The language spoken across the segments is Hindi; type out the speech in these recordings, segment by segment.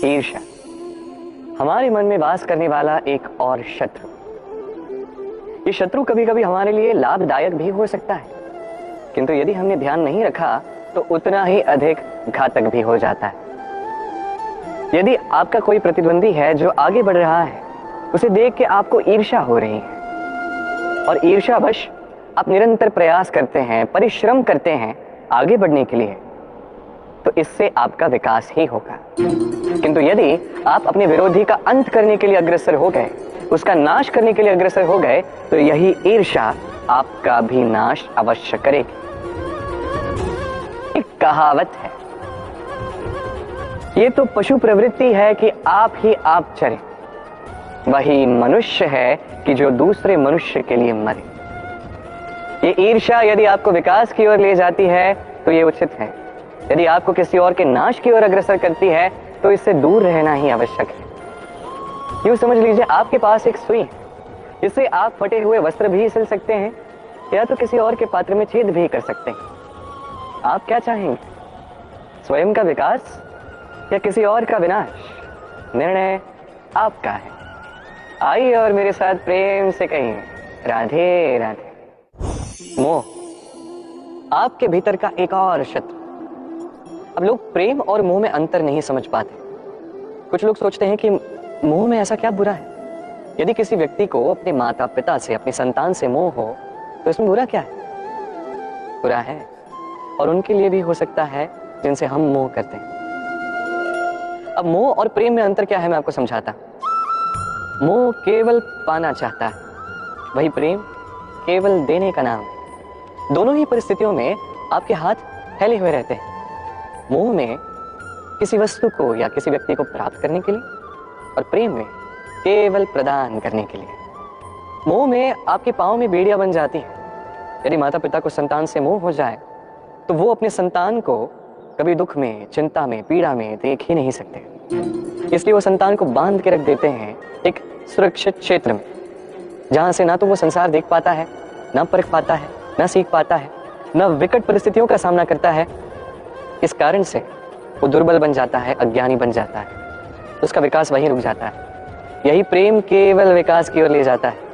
ईर्ष्या हमारे मन में वास करने वाला एक और शत्रु। ये शत्रु कभी कभी हमारे लिए लाभदायक भी हो सकता है, किंतु यदि हमने ध्यान नहीं रखा तो उतना ही अधिक घातक भी हो जाता है। यदि आपका कोई प्रतिद्वंदी है जो आगे बढ़ रहा है, उसे देख के आपको ईर्ष्या हो रही है और ईर्ष्यावश आप निरंतर प्रयास करते हैं, परिश्रम करते हैं आगे बढ़ने के लिए, तो इससे आपका विकास ही होगा। किंतु यदि आप अपने विरोधी का अंत करने के लिए अग्रसर हो गए, उसका नाश करने के लिए अग्रसर हो गए, तो यही ईर्ष्या आपका भी नाश अवश्य करेगी। एक कहावत है, ये तो पशु प्रवृत्ति है कि आप ही आप चरे, वही मनुष्य है कि जो दूसरे मनुष्य के लिए मरे। ये ईर्ष्या यदि आपको विकास की ओर ले जाती है तो ये उचित है, यदि आपको किसी और के नाश की ओर अग्रसर करती है तो इससे दूर रहना ही आवश्यक है। यूं समझ लीजिए आपके पास एक सुई है, जिससे आप फटे हुए वस्त्र भी सिल सकते हैं या तो किसी और के पात्र में छेद भी कर सकते हैं। आप क्या चाहेंगे, स्वयं का विकास या किसी और का विनाश? निर्णय आपका है। आइए और मेरे साथ प्रेम से कहिए, राधे राधे। मोह आपके भीतर का एक और शत्रु। अब लोग प्रेम और मोह में अंतर नहीं समझ पाते। कुछ लोग सोचते हैं कि मोह में ऐसा क्या बुरा है? यदि किसी व्यक्ति को अपने माता पिता से, अपनी संतान से मोह हो तो इसमें बुरा क्या है? बुरा है, और उनके लिए भी हो सकता है जिनसे हम मोह करते हैं। अब मोह और प्रेम में अंतर क्या है मैं आपको समझाता। मोह केवल पाना चाहता है, वही प्रेम केवल देने का नाम है। दोनों ही परिस्थितियों में आपके हाथ फैले हुए रहते हैं। मोह में किसी वस्तु को या किसी व्यक्ति को प्राप्त करने के लिए, और प्रेम में केवल प्रदान करने के लिए। मोह में आपके पांव में बेड़ियां बन जाती हैं। यदि माता पिता को संतान से मोह हो जाए तो वो अपने संतान को कभी दुख में, चिंता में, पीड़ा में देख ही नहीं सकते, इसलिए वो संतान को बांध के रख देते हैं एक सुरक्षित क्षेत्र में, जहां से ना तो वो संसार देख पाता है, ना परख पाता है, ना सीख पाता है, ना विकट परिस्थितियों का सामना करता है। इस कारण से वो दुर्बल बन जाता है, अज्ञानी बन जाता है, उसका विकास वहीं रुक जाता है। यही प्रेम केवल विकास की ओर ले जाता है।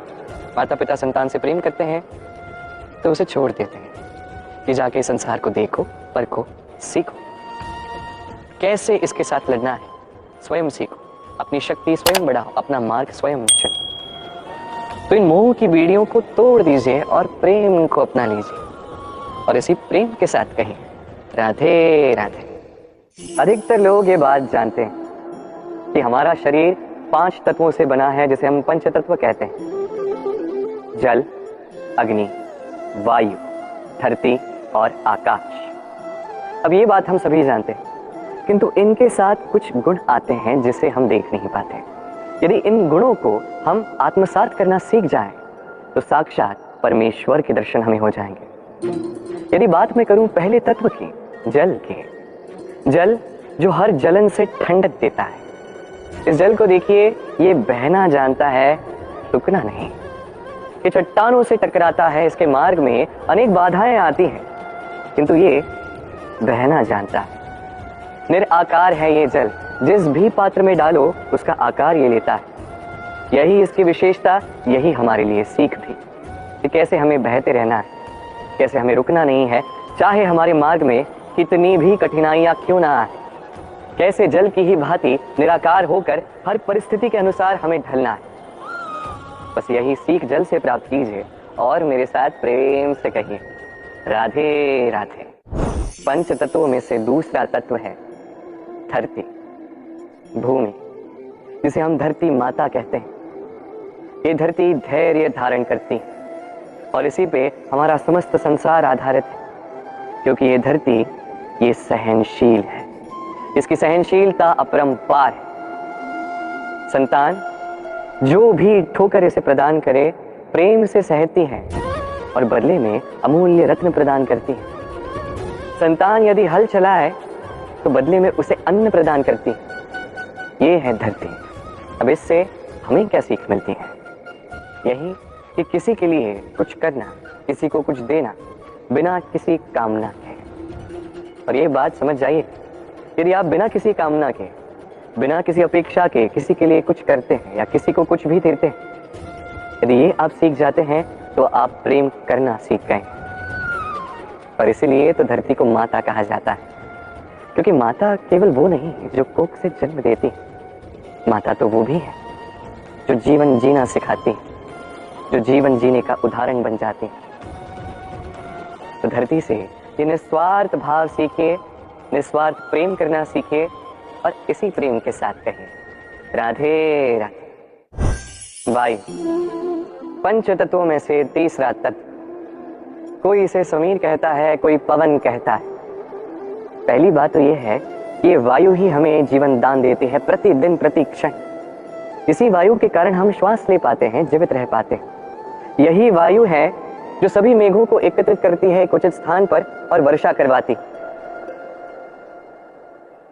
माता पिता संतान से प्रेम करते हैं तो उसे छोड़ देते हैं कि जाके संसार को देखो, परखो, सीखो, कैसे इसके साथ लड़ना है स्वयं सीखो, अपनी शक्ति स्वयं बढ़ाओ, अपना मार्ग स्वयं चुनो। तो इन मोह की बीड़ियों को तोड़ दीजिए और प्रेम को अपना लीजिए, और इसी प्रेम के साथ कहें, राधे राधे। अधिकतर लोग ये बात जानते हैं कि हमारा शरीर 5 तत्वों से बना है, जिसे हम पंचतत्व कहते हैं। जल, अग्नि, वायु, धरती और आकाश। अब ये बात हम सभी जानते हैं, किंतु इनके साथ कुछ गुण आते हैं जिसे हम देख नहीं पाते। यदि इन गुणों को हम आत्मसात करना सीख जाएं, तो साक्षात परमेश्वर के दर्शन हमें हो जाएंगे। यदि बात मैं करूं पहले तत्व की, जल की, जल जो हर जलन से ठंडक देता है। इस जल को देखिए, ये बहना जानता है, रुकना नहीं। ये चट्टानों से टकराता है, इसके मार्ग में अनेक बाधाएं आती हैं, किंतु ये बहना जानता है। निराकार है ये जल, जिस भी पात्र में डालो उसका आकार ये लेता है। यही इसकी विशेषता, यही हमारे लिए सीख भी कि कैसे हमें बहते रहना है, कैसे हमें रुकना नहीं है, चाहे हमारे मार्ग में कितनी भी कठिनाइयां क्यों ना आए। कैसे जल की ही भांति निराकार होकर हर परिस्थिति के अनुसार हमें ढलना है। बस यही सीख जल से प्राप्त कीजिए और मेरे साथ प्रेम से कहिए, राधे राधे। पंच तत्वों में से दूसरा तत्व है धरती, भूमि, जिसे हम धरती माता कहते हैं। ये धरती धैर्य धारण करती है और इसी पे हमारा समस्त संसार आधारित है, क्योंकि ये धरती ये सहनशील है, इसकी सहनशीलता अपरंपार है। संतान जो भी ठोकर इसे प्रदान करे प्रेम से सहती है और बदले में अमूल्य रत्न प्रदान करती है। संतान यदि हल चलाए तो बदले में उसे अन्न प्रदान करती है। ये है धरती। अब इससे हमें क्या सीख मिलती है? यही कि किसी के लिए कुछ करना, किसी को कुछ देना बिना किसी कामना के। और ये बात समझ जाइए, यदि आप बिना किसी कामना के बिना किसी अपेक्षा के किसी के लिए कुछ करते हैं या किसी को कुछ भी देते हैं, यदि ये आप सीख जाते हैं तो आप प्रेम करना सीख गए हैं। और इसीलिए तो धरती को माता कहा जाता है, क्योंकि माता केवल वो नहीं जो कोख से जन्म देती, माता तो वो भी है जो जीवन जीना सिखाती, जो जीवन जीने का उदाहरण बन जाती। तो धरती से ये निस्वार्थ भाव सीखिए, निस्वार्थ प्रेम करना सीखिए और इसी प्रेम के साथ कहिए राधे राधे। वायु पंच तत्वों में से तीसरा तत्व, कोई इसे समीर कहता है, कोई पवन कहता है। पहली बात तो यह है कि ये वायु ही हमें जीवन दान देती है प्रतिदिन प्रति क्षण। इसी वायु के कारण हम श्वास ले पाते हैं, जीवित रह पाते हैं। यही वायु है जो सभी मेघों को एकत्रित करती है एक उचित स्थान पर और वर्षा करवाती।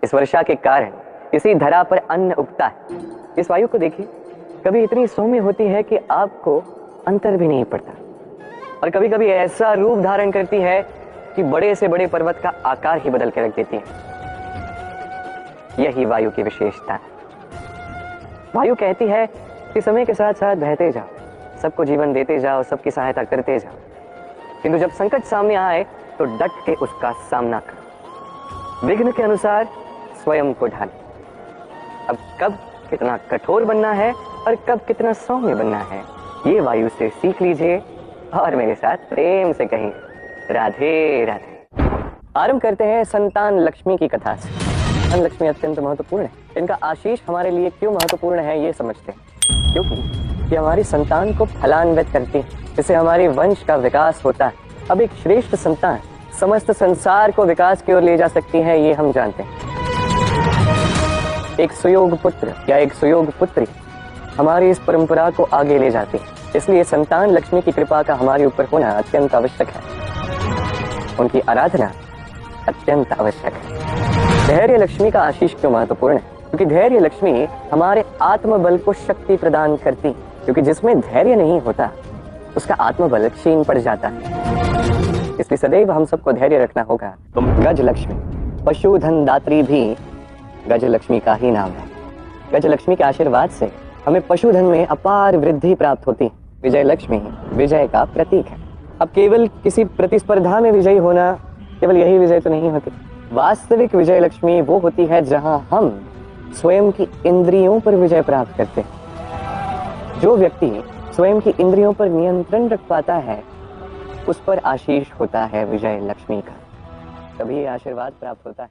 इस वर्षा के कारण इसी धरा पर अन्न उगता है। इस वायु को देखिए, कभी इतनी सौम्य होती है कि आपको अंतर भी नहीं पड़ता, और कभी कभी ऐसा रूप धारण करती है कि बड़े से बड़े पर्वत का आकार ही बदल के रख देती है। यही वायु की विशेषता है। वायु कहती है कि समय के साथ साथ बहते जाओ, सबको जीवन देते जाओ, सबकी सहायता करते जाओ, किंतु जब संकट सामने आए तो डट के उसका सामना करो, विघ्न के अनुसार स्वयं को ढालो। अब कब कितना कठोर बनना है और कब कितना सौम्य बनना है, ये वायु से सीख लीजिए और मेरे साथ प्रेम से कहिए राधे राधे। आरंभ करते हैं संतान लक्ष्मी की कथा से। संतान लक्ष्मी अत्यंत महत्वपूर्ण है। इनका आशीष हमारे लिए क्यों महत्वपूर्ण है ये समझते हैं, क्योंकि ये हमारी संतान को फलान्वित करती है, इससे हमारे वंश का विकास होता है। अब एक श्रेष्ठ संतान समस्त संसार को विकास की ओर ले जा सकती है, ये हम जानते हैं। एक सुयोग पुत्र या एक सुयोग पुत्री हमारी इस परंपरा को आगे ले जाती है। इसलिए संतान लक्ष्मी की कृपा का हमारे ऊपर होना अत्यंत आवश्यक है, उनकी आराधना अत्यंत आवश्यक है। धैर्य लक्ष्मी का आशीष क्यों महत्वपूर्ण है? क्योंकि धैर्य लक्ष्मी हमारे आत्मबल को शक्ति प्रदान करती, क्योंकि जिसमें धैर्य नहीं होता उसका आत्मबल क्षीण पड़ जाता है। इसलिए सदैव हम सबको धैर्य रखना होगा। गज लक्ष्मी पशुधन दात्री भी गज लक्ष्मी का ही नाम है। गज लक्ष्मी के आशीर्वाद से हमें पशुधन में अपार वृद्धि प्राप्त होती। विजय लक्ष्मी विजय का प्रतीक है। अब केवल किसी प्रतिस्पर्धा में विजयी होना, केवल यही विजय तो नहीं होती। वास्तविक विजय लक्ष्मी वो होती है जहां हम स्वयं की इंद्रियों पर विजय प्राप्त करते हैं। जो व्यक्ति स्वयं की इंद्रियों पर नियंत्रण रख पाता है उस पर आशीष होता है विजय लक्ष्मी का, तभी ये आशीर्वाद प्राप्त होता है।